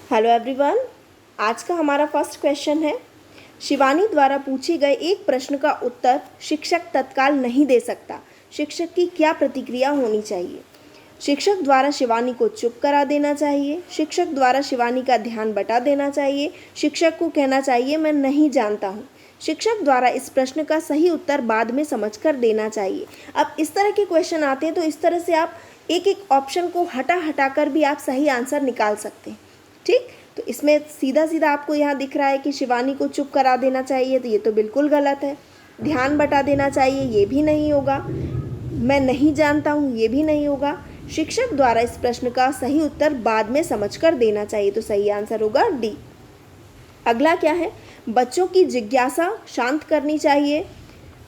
Hello everyone, आज का हमारा फर्स्ट क्वेश्चन है। शिवानी द्वारा पूछे गए एक प्रश्न का उत्तर शिक्षक तत्काल नहीं दे सकता। शिक्षक की क्या प्रतिक्रिया होनी चाहिए? शिक्षक द्वारा शिवानी को चुप करा देना चाहिए, शिक्षक द्वारा शिवानी का ध्यान बटा देना चाहिए, शिक्षक को कहना चाहिए मैं नहीं जानता हूँ, शिक्षक द्वारा इस प्रश्न का सही उत्तर बाद में समझकर देना चाहिए। अब इस तरह के क्वेश्चन आते हैं तो इस तरह से आप एक एक ऑप्शन को हटा कर भी आप सही आंसर निकाल सकते हैं। ठीक, तो इसमें सीधा सीधा आपको यहाँ दिख रहा है कि शिवानी को चुप करा देना चाहिए, तो ये तो बिल्कुल गलत है। ध्यान बटा देना चाहिए, ये भी नहीं होगा। मैं नहीं जानता हूँ, ये भी नहीं होगा। शिक्षक द्वारा इस प्रश्न का सही उत्तर बाद में समझकर देना चाहिए, तो सही आंसर होगा डी। अगला क्या है? बच्चों की जिज्ञासा शांत करनी चाहिए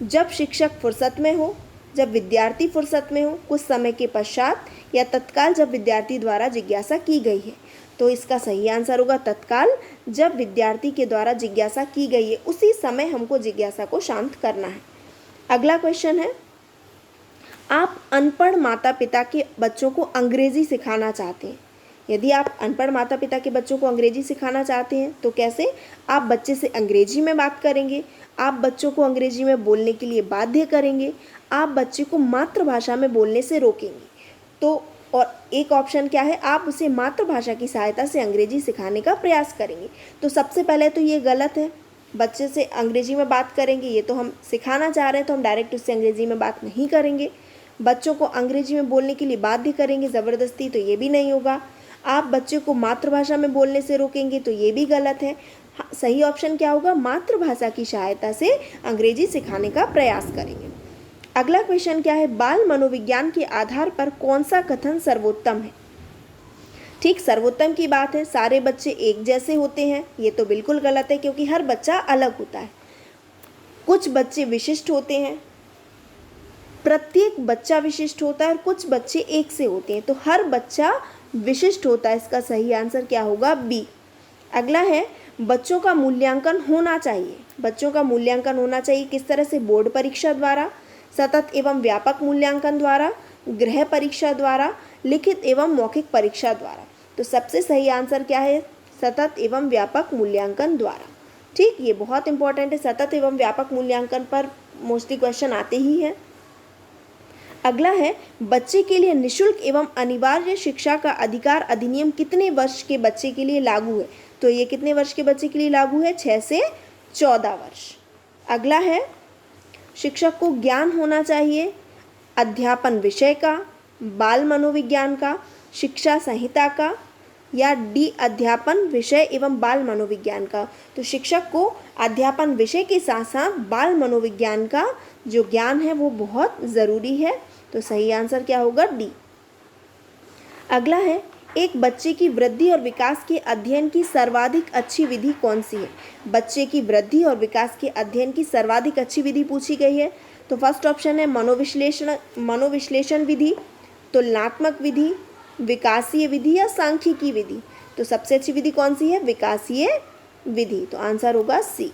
जब शिक्षक फुर्सत में हो, जब विद्यार्थी फुर्सत में हो, कुछ समय के पश्चात या तत्काल जब विद्यार्थी द्वारा जिज्ञासा की गई है। तो इसका सही आंसर होगा तत्काल, जब विद्यार्थी के द्वारा जिज्ञासा की गई है उसी समय हमको जिज्ञासा को शांत करना है। अगला क्वेश्चन है, आप अनपढ़ माता पिता के बच्चों को अंग्रेजी सिखाना चाहते हैं। यदि आप अनपढ़ माता पिता के बच्चों को अंग्रेजी सिखाना चाहते हैं तो कैसे? आप बच्चे से अंग्रेजी में बात करेंगे, आप बच्चों को अंग्रेजी में बोलने के लिए बाध्य करेंगे, आप बच्चे को मातृभाषा में बोलने से रोकेंगे। तो और एक ऑप्शन क्या है? आप उसे मातृभाषा की सहायता से अंग्रेजी सिखाने का प्रयास करेंगे। तो सबसे पहले तो ये गलत है, बच्चे से अंग्रेजी में बात करेंगे, ये तो हम सिखाना चाह रहे हैं तो हम डायरेक्ट उससे अंग्रेजी में बात नहीं करेंगे। बच्चों को अंग्रेजी में बोलने के लिए बाध्य करेंगे ज़बरदस्ती, तो ये भी नहीं होगा। आप बच्चे को मातृभाषा में बोलने से रोकेंगे, तो ये भी गलत है। सही ऑप्शन क्या होगा? मातृभाषा की सहायता से अंग्रेजी सिखाने का प्रयास करेंगे। अगला क्वेश्चन क्या है? बाल मनोविज्ञान के आधार पर कौन सा कथन सर्वोत्तम है? ठीक, सर्वोत्तम की बात है। सारे बच्चे एक जैसे होते हैं, ये तो बिल्कुल गलत है क्योंकि हर बच्चा अलग होता है। कुछ बच्चे विशिष्ट होते हैं, प्रत्येक बच्चा विशिष्ट होता है, और कुछ बच्चे एक से होते हैं, तो हर बच्चा विशिष्ट होता है। इसका सही आंसर क्या होगा? बी। अगला है, बच्चों का मूल्यांकन होना चाहिए। बच्चों का मूल्यांकन होना चाहिए किस तरह से? बोर्ड परीक्षा द्वारा, सतत एवं व्यापक मूल्यांकन द्वारा, गृह परीक्षा द्वारा, लिखित एवं मौखिक परीक्षा द्वारा। तो सबसे सही आंसर क्या है? सतत एवं व्यापक मूल्यांकन द्वारा। ठीक, ये बहुत इंपॉर्टेंट है। सतत एवं व्यापक मूल्यांकन पर मोस्टली क्वेश्चन आते ही हैं। अगला है, बच्चे के लिए निःशुल्क एवं अनिवार्य शिक्षा का अधिकार अधिनियम कितने वर्ष के बच्चे के लिए लागू है? तो ये कितने वर्ष के बच्चे के लिए लागू है? 6 से 14 वर्ष। अगला है, शिक्षक को ज्ञान होना चाहिए अध्यापन विषय का, बाल मनोविज्ञान का, शिक्षा संहिता का, या डी अध्यापन विषय एवं बाल मनोविज्ञान का। तो शिक्षक को अध्यापन विषय के साथ साथ बाल मनोविज्ञान का जो ज्ञान है वो बहुत ज़रूरी है। तो सही आंसर क्या होगा? डी। अगला है, एक बच्चे की वृद्धि और विकास के अध्ययन की सर्वाधिक अच्छी विधि कौन सी है? बच्चे की वृद्धि और विकास के अध्ययन की सर्वाधिक अच्छी विधि पूछी गई है। तो फर्स्ट ऑप्शन है मनोविश्लेषण विधि, तुलनात्मक विधि, विकासीय विधि या सांख्यिकी विधि। तो सबसे अच्छी विधि कौन सी है? विकासीय विधि। तो आंसर होगा सी।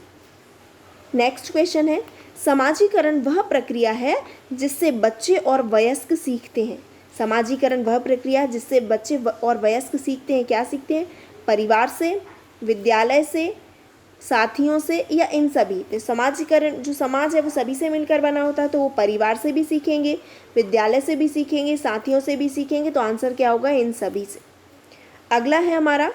नेक्स्ट क्वेश्चन है, समाजीकरण वह प्रक्रिया है जिससे बच्चे और वयस्क सीखते हैं। समाजीकरण वह प्रक्रिया जिससे बच्चे और वयस्क सीखते हैं। क्या सीखते हैं? परिवार से, विद्यालय से, साथियों से, या इन सभी। तो समाजीकरण, जो समाज है वो सभी से मिलकर बना होता है, तो वो परिवार से भी सीखेंगे, विद्यालय से भी सीखेंगे, साथियों से भी सीखेंगे। तो आंसर क्या होगा? इन सभी से। अगला है हमारा,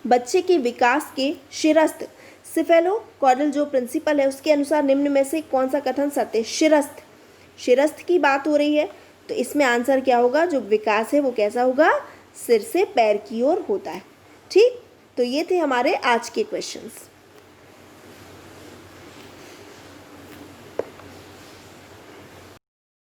बच्चे के विकास के शिरस्थ सिफेलो कॉडल जो प्रिंसिपल है उसके अनुसार निम्न में से कौन सा कथन सत्य है? शिरस्थ की बात हो रही है, तो इसमें आंसर क्या होगा? जो विकास है वो कैसा होगा? सिर से पैर की ओर होता है। ठीक, तो ये थे हमारे आज के क्वेश्चंस।